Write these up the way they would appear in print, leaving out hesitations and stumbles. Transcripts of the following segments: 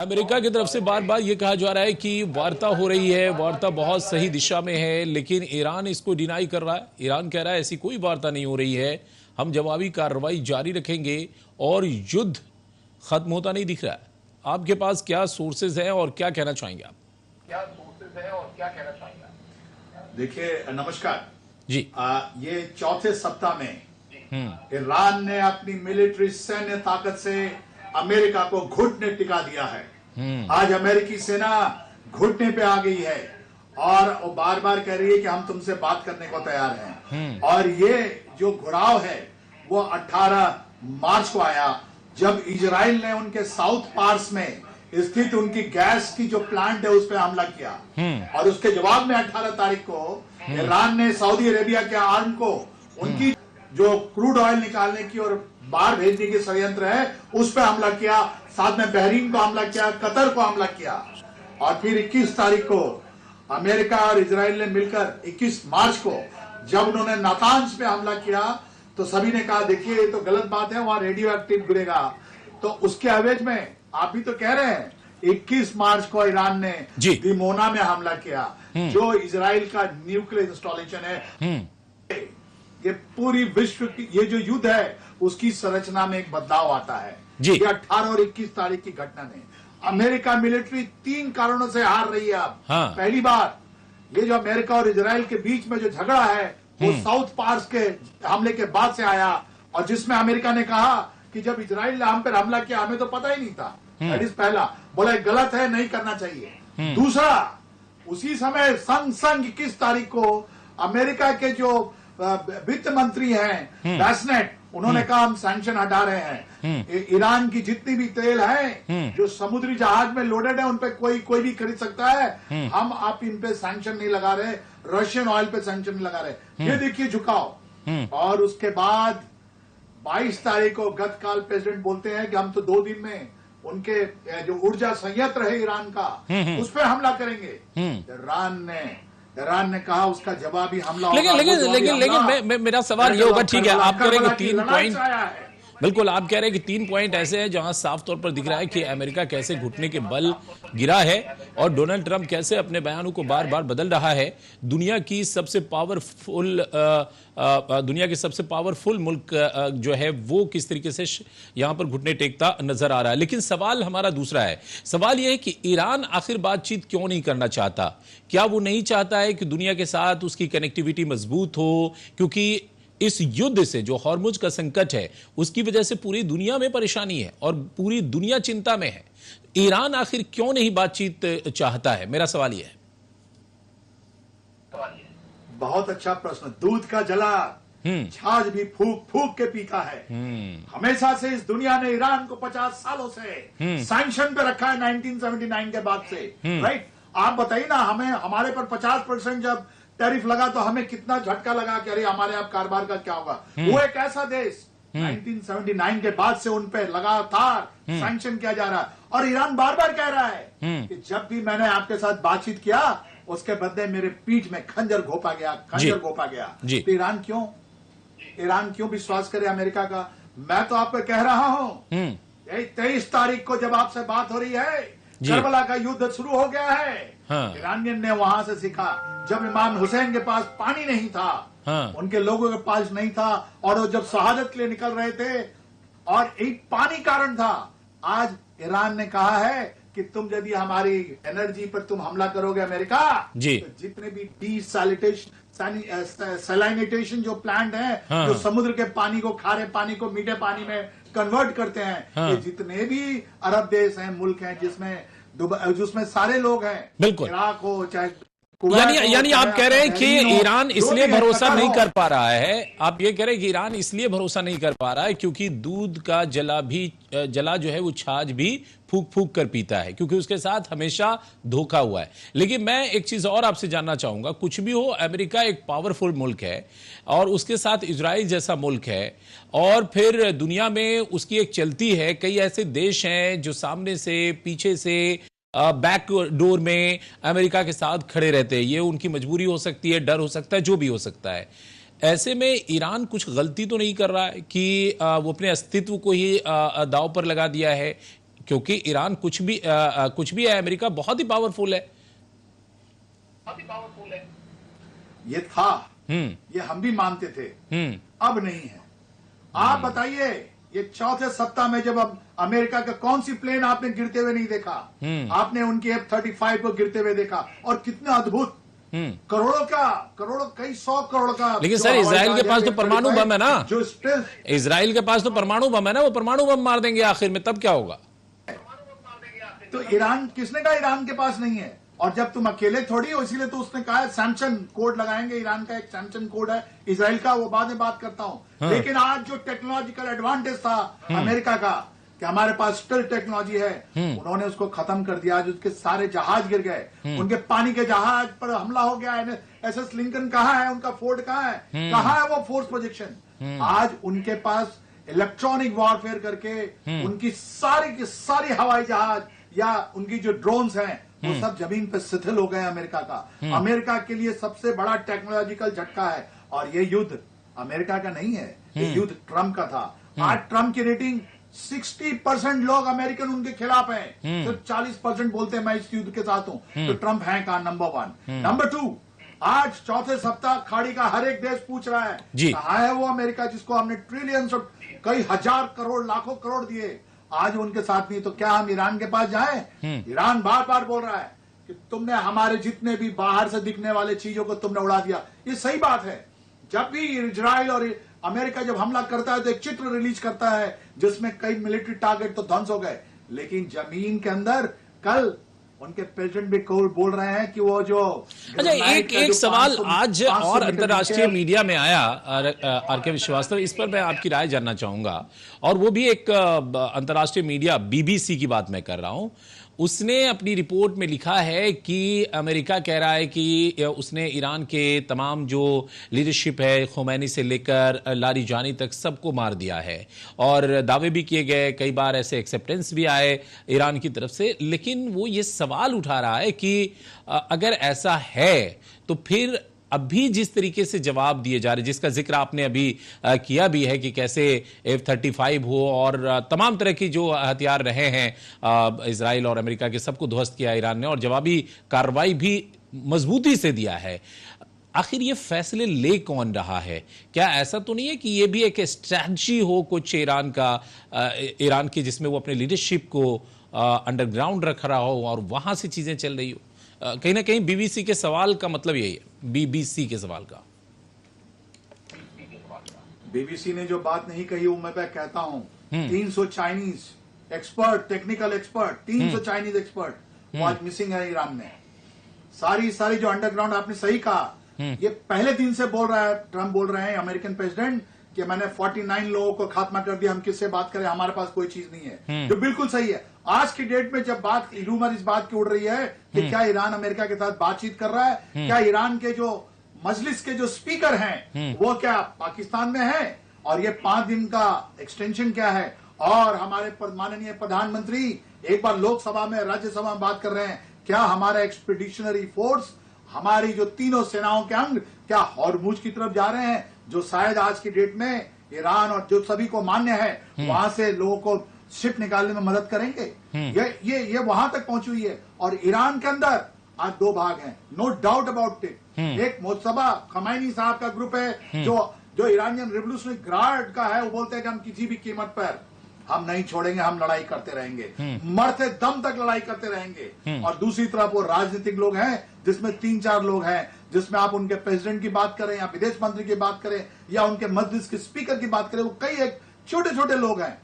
America की तरफ से बार बार ये कहा जा रहा है कि वार्ता हो रही है, वार्ता बहुत सही दिशा में है, लेकिन ईरान इसको डिनाई कर रहा है। ईरान कह रहा है ऐसी कोई वार्ता नहीं हो रही है, हम जवाबी कार्रवाई जारी रखेंगे और युद्ध खत्म होता नहीं दिख रहा है। आपके पास क्या सोर्सेज हैं और क्या कहना चाहेंगे आप? देखिए, नमस्कार जी। ये चौथे सप्ताह में ईरान ने अपनी मिलिट्री सैन्य ताकत से अमेरिका को घुटने टिका दिया है। आज अमेरिकी सेना घुटने पे आ गई है और वो बार बार कह रही है कि हम तुमसे बात करने को तैयार हैं। और ये जो घुराव है वो 18 मार्च को आया, जब इजराइल ने उनके साउथ पार्स में स्थित उनकी गैस की जो प्लांट है उस पर हमला किया। और उसके जवाब में 18 तारीख को ईरान ने सऊदी अरेबिया के आर्म को उनकी जो क्रूड ऑयल निकालने की और बाहर भेजने की षड्यंत्र है उस पर हमला किया। साथ में बहरीन को हमला किया, कतर को हमला किया। और फिर 21 तारीख को अमेरिका और इजराइल ने मिलकर 21 मार्च को जब उन्होंने नातांज पे हमला किया तो सभी ने कहा देखिए ये तो गलत बात है, वहां रेडियो एक्टिव गिरेगा। तो उसके एवज में आप भी तो कह रहे हैं 21 मार्च को ईरान ने दिमोना में हमला किया, जो इजराइल का न्यूक्लियर इंस्टॉलेशन है। ये पूरी विश्व की ये जो युद्ध है उसकी संरचना में एक बदलाव आता है। ये 18 और 21 तारीख की घटना ने अमेरिका मिलिट्री 3 कारणों से हार रही है अब। पहली बार, ये जो अमेरिका और इजराइल के बीच में जो झगड़ा है वो साउथ पार्स के हमले के बाद से आया, और जिसमें अमेरिका ने कहा कि जब इजराइल ने हम पर हमला किया हमें तो पता ही नहीं था। दैट इज पहला, बोला गलत है, नहीं करना चाहिए। दूसरा, उसी समय संग 21 तारीख को अमेरिका के जो वित्त मंत्री हैं बैसनेट, उन्होंने कहा हम सैंक्शन हटा रहे हैं। ईरान की जितनी भी तेल है जो समुद्री जहाज में लोडेड है उन पे कोई भी खरीद सकता है। हम आप इन पे सैंक्शन नहीं लगा रहे, रशियन ऑयल पे सैंक्शन नहीं लगा रहे। ये देखिए झुकाव। और उसके बाद 22 तारीख को गतकाल प्रेसिडेंट बोलते हैं कि हम तो 2 दिन में उनके जो ऊर्जा संयंत्र है ईरान का उस पर हमला करेंगे। ईरान ने कहा उसका जवाबी हमला। लेकिन मेरा सवाल ये होगा, ठीक है आप कह रहे हैं कि 3 पॉइंट, बिल्कुल आप कह रहे हैं कि 3 पॉइंट ऐसे हैं जहां साफ तौर पर दिख रहा है कि अमेरिका कैसे घुटने के बल गिरा है और डोनाल्ड ट्रंप कैसे अपने बयानों को बार बार बदल रहा है। दुनिया की सबसे पावरफुल मुल्क जो है वो किस तरीके से यहां पर घुटने टेकता नजर आ रहा है। लेकिन सवाल हमारा दूसरा है, सवाल यह है कि ईरान आखिर बातचीत क्यों नहीं करना चाहता? क्या वो नहीं चाहता है कि दुनिया के साथ उसकी कनेक्टिविटी मजबूत हो? क्योंकि इस युद्ध से जो हॉर्मुज का संकट है उसकी वजह से पूरी दुनिया में परेशानी है और पूरी दुनिया चिंता में है। ईरान आखिर क्यों नहीं बातचीत चाहता है? मेरा सवाल यह है। बहुत अच्छा प्रश्न। दूध का जला छाछ भी फूक फूक के पीता है। हमेशा से इस दुनिया ने ईरान को 50 सालों से सैंक्शन पे रखा है 1979 के बाद से। राइट, आप बताइए ना, हमारे पर 50% जब टैरिफ लगा तो हमें कितना झटका लगा कि अरे हमारे आप कारोबार का क्या होगा। वो एक ऐसा देश 1979 के बाद से उन पे लगातार सैंक्शन किया जा रहा है। और ईरान बार बार कह रहा है कि जब भी मैंने आपके साथ बातचीत किया उसके बदले मेरे पीठ में खंजर घोपा गया। तो ईरान क्यों विश्वास करे अमेरिका का? मैं तो आपको कह रहा हूं 23 तारीख को जब आपसे बात हो रही है, करबला का युद्ध शुरू हो गया है। ईरानियन ने वहां से सीखा, जब इमाम हुसैन के पास पानी नहीं था, उनके लोगों के पास नहीं था, और वो जब शहादत के लिए निकल रहे थे और एक पानी कारण था। आज ईरान ने कहा है कि तुम यदि हमारी एनर्जी पर तुम हमला करोगे अमेरिका, तो जितने भी सैलिनेटेशन जो प्लांट है जो समुद्र के पानी को, खारे पानी को मीठे पानी में कन्वर्ट करते हैं, ये जितने भी अरब देश हैं, मुल्क हैं जिसमें सारे लोग हैं, बिल्कुल इराक हो चाहे यानी आप कह रहे हैं कि ईरान इसलिए भरोसा नहीं कर पा रहा है, आप ये कह रहे हैं कि ईरान इसलिए भरोसा नहीं कर पा रहा है क्योंकि दूध का जला जो है वो छाछ भी फूक फूक कर पीता है, क्योंकि उसके साथ हमेशा धोखा हुआ है। लेकिन मैं एक चीज और आपसे जानना चाहूंगा, कुछ भी हो अमेरिका एक पावरफुल मुल्क है और उसके साथ इजराइल जैसा मुल्क है, और फिर दुनिया में उसकी एक चलती है, कई ऐसे देश हैं जो सामने से पीछे से बैक डोर में अमेरिका के साथ खड़े रहते हैं। ये उनकी मजबूरी हो सकती है, डर हो सकता है, जो भी हो सकता है। ऐसे में ईरान कुछ गलती तो नहीं कर रहा है कि वो अपने अस्तित्व को ही दांव पर लगा दिया है? क्योंकि ईरान कुछ भी है, अमेरिका बहुत ही पावरफुल है। ये था, ये हम भी मानते थे, अब नहीं है। आप बताइए, ये चौथे सप्ताह में जब अब अमेरिका का कौन सी प्लेन आपने गिरते हुए नहीं देखा? आपने उनकी F-35 को गिरते हुए देखा, और कितना अद्भुत, करोड़ों कई 100 करोड़ का। लेकिन सर, इजराइल के पास तो परमाणु बम है ना, जो इजराइल के पास तो परमाणु बम है ना, वो परमाणु बम मार देंगे आखिर में, तब क्या होगा? तो ईरान, किसने कहा ईरान के पास नहीं है? और जब तुम अकेले थोड़ी हो, इसीलिए तो उसने कहा है सैमसन कोड लगाएंगे। ईरान का एक सैमसन कोड है, इजराइल का, वो बाद में बात करता हूं। लेकिन आज जो टेक्नोलॉजिकल एडवांटेज था अमेरिका का, कि हमारे पास स्टिल टेक्नोलॉजी है, उन्होंने उसको खत्म कर दिया। आज उसके सारे जहाज गिर गए, उनके पानी के जहाज पर हमला हो गया है। SS लिंकन कहाँ है? उनका फोर्ट कहाँ है? कहाँ है वो फोर्स प्रोजेक्शन? आज उनके पास इलेक्ट्रॉनिक वॉरफेयर करके उनकी सारी की सारी हवाई जहाज या उनकी जो ड्रोन्स हैं, वो सब जमीन पे शिथिल हो गए। अमेरिका का, अमेरिका के लिए सबसे बड़ा टेक्नोलॉजिकल झटका है। और ये युद्ध अमेरिका का नहीं है, ये युद्ध ट्रंप का था। आज ट्रंप की रेटिंग 60% लोग अमेरिकन उनके खिलाफ हैं, सिर्फ 40% बोलते हैं मैं इस युद्ध के साथ हूं। तो ट्रंप है कहां? नंबर 1। नंबर 2, आज चौथे सप्ताह खाड़ी का हर एक देश पूछ रहा है कहां है वो अमेरिका जिसको हमने ट्रिलियंस और कई हजार करोड़, लाखों करोड़ दिए। आज उनके साथ नहीं, तो क्या हम ईरान के पास जाएं? ईरान बार बार बोल रहा है कि तुमने हमारे जितने भी बाहर से दिखने वाले चीजों को तुमने उड़ा दिया। ये सही बात है। जब भी इजराइल और अमेरिका जब हमला करता है तो एक चित्र रिलीज करता है जिसमें कई मिलिट्री टारगेट तो ध्वंस हो गए, लेकिन जमीन के अंदर कल उनके प्रेसिडेंट भी बोल रहे हैं कि वो जो अच्छा, एक सवाल आज और अंतर्राष्ट्रीय मीडिया में आया, आर.के. श्रीवास्तव, इस पर मैं आपकी राय जानना चाहूंगा। और वो भी एक अंतर्राष्ट्रीय मीडिया BBC की बात मैं कर रहा हूं। उसने अपनी रिपोर्ट में लिखा है कि अमेरिका कह रहा है कि उसने ईरान के तमाम जो लीडरशिप है, खुमैनी से लेकर लारीजानी तक, सबको मार दिया है। और दावे भी किए गए, कई बार ऐसे एक्सेप्टेंस भी आए ईरान की तरफ से। लेकिन वो ये सवाल उठा रहा है कि अगर ऐसा है तो फिर अभी जिस तरीके से जवाब दिए जा रहे, जिसका जिक्र आपने अभी किया भी है कि कैसे F-35 हो और तमाम तरह की जो हथियार रहे हैं इजराइल और अमेरिका के, सबको ध्वस्त किया ईरान ने और जवाबी कार्रवाई भी मजबूती से दिया है। आखिर ये फैसले ले कौन रहा है? क्या ऐसा तो नहीं है कि ये भी एक स्ट्रैटेजी हो कुछ ईरान की, जिसमें वो अपने लीडरशिप को अंडरग्राउंड रख रहा हो और वहां से चीजें चल रही हो? कहीं ना कहीं BBC के सवाल का मतलब यही है, BBC के सवाल का। BBC ने जो बात नहीं कही वो मैं कहता हूं। 300 Chinese expert, technical expert, 300 Chinese expert वो आज मिसिंग है ईरान में। सारी जो अंडरग्राउंड, आपने सही कहा, ये पहले दिन से बोल रहा है, ट्रंप बोल रहे हैं, अमेरिकन प्रेसिडेंट, कि मैंने 49 लोगों को खात्मा कर दिया, हम किससे बात करें, हमारे पास कोई चीज नहीं है। जो बिल्कुल सही है। आज की डेट में जब बात रूमर इस बात की उड़ रही है कि क्या ईरान अमेरिका के साथ बातचीत कर रहा है, क्या ईरान के जो मजलिस के जो स्पीकर हैं वो क्या पाकिस्तान में है, और ये 5 दिन का एक्सटेंशन क्या है, और हमारे माननीय प्रधानमंत्री एक बार लोकसभा में, राज्यसभा में बात कर रहे हैं, क्या हमारा एक्सपीडिशनरी फोर्स, हमारी जो तीनों सेनाओं के अंग क्या हॉर्मुज की तरफ जा रहे हैं, जो शायद आज की डेट में ईरान और जो सभी को मान्य है वहां से लोगों को शिप निकालने में मदद करेंगे। ये वहां तक पहुंची हुई है। और ईरान के अंदर आज 2 भाग हैं, नो डाउट अबाउट इट। एक मोत्सबा खमैनी साहब का ग्रुप है जो ईरानियन रिवोल्यूशनरी गार्ड का है, वो बोलते हैं कि हम किसी भी कीमत पर हम नहीं छोड़ेंगे, हम लड़ाई करते रहेंगे, मरते दम तक लड़ाई करते रहेंगे। और दूसरी तरफ वो राजनीतिक लोग हैं जिसमें 3-4 लोग हैं, जिसमें आप उनके प्रेसिडेंट की बात करें या विदेश मंत्री की बात करें या उनके मजलिस के स्पीकर की बात करें, वो कई एक छोटे छोटे लोग हैं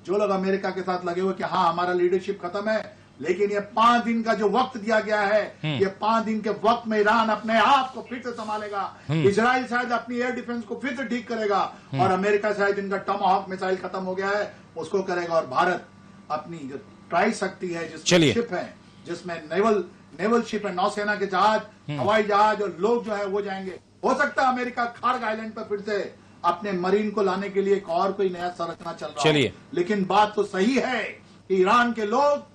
जो लोग अमेरिका के साथ लगे हुए कि हाँ हमारा लीडरशिप खत्म है। लेकिन ये 5 दिन का जो वक्त दिया गया है, ये 5 दिन के वक्त में ईरान अपने आप को फिर से संभालेगा, इजराइल शायद अपनी एयर डिफेंस को फिर से ठीक करेगा, और अमेरिका शायद इनका टॉमाहॉक मिसाइल खत्म हो गया है उसको करेगा, और भारत अपनी जो ट्राई शक्ति है, जिसमें शिप है, जिसमें नेवल शिप है, नौसेना के जहाज, हवाई जहाज और लोग जो है वो जाएंगे। हो सकता है अमेरिका खार्ग आइलैंड पर फिर से अपने मरीन को लाने के लिए एक और कोई नया संरचना चल रहा है। लेकिन बात तो सही है कि ईरान के लोग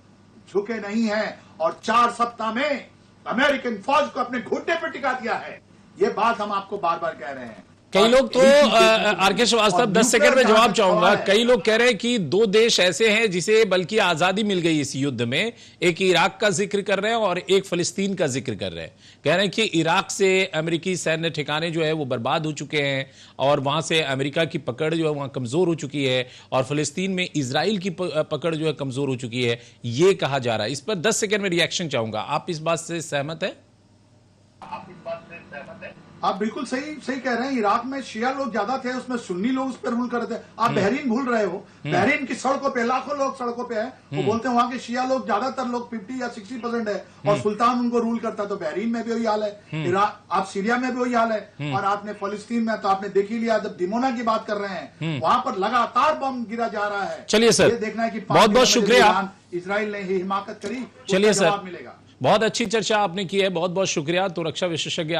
झुके नहीं हैं, और 4 सप्ताह में अमेरिकन फौज को अपने घुटने पर टिका दिया है। ये बात हम आपको बार बार कह रहे हैं। कई लोग तो आरके श्रीवास्तव 10 सेकंड में जवाब चाहूंगा। कई लोग कह रहे हैं कि दो देश ऐसे हैं जिसे बल्कि आजादी मिल गई इस युद्ध में, एक इराक का जिक्र कर रहे हैं और एक फिलिस्तीन का जिक्र कर रहे हैं। कह रहे हैं कि इराक से अमेरिकी सैन्य ठिकाने जो है वो बर्बाद हो चुके हैं और वहां से अमेरिका की पकड़ जो है वहां कमजोर हो चुकी है और फिलिस्तीन में इजराइल की पकड़ जो है कमजोर हो चुकी है, ये कहा जा रहा है। इस पर 10 सेकंड में रिएक्शन चाहूंगा। आप इस बात से सहमत है? आप बिल्कुल सही कह रहे हैं। इराक में शिया लोग ज्यादा थे, उसमें सुन्नी लोग उस पर रूल कर रहे थे। आप बहरीन भूल रहे हो, बहरीन की सड़कों पे लाखों लोग सड़कों पे हैं। वो बोलते हैं वहां के शिया लोग ज्यादातर लोग 50 या 60% है और सुल्तान उनको रूल करता है। तो बहरीन में भी वही हाल है, इराक, आप सीरिया में भी वही हाल है और आपने फिलिस्तीन में तो आपने देख ही लिया। जब दिमोना की बात कर रहे हैं वहां पर लगातार बम गिरा जा रहा है। चलिए सर, ये देखना है कि बहुत बहुत शुक्रिया। इसराइल ने ही हिमाकत करी, चलिए सर, मिलेगा। बहुत अच्छी चर्चा आपने की है, बहुत बहुत शुक्रिया। तो रक्षा विशेषज्ञ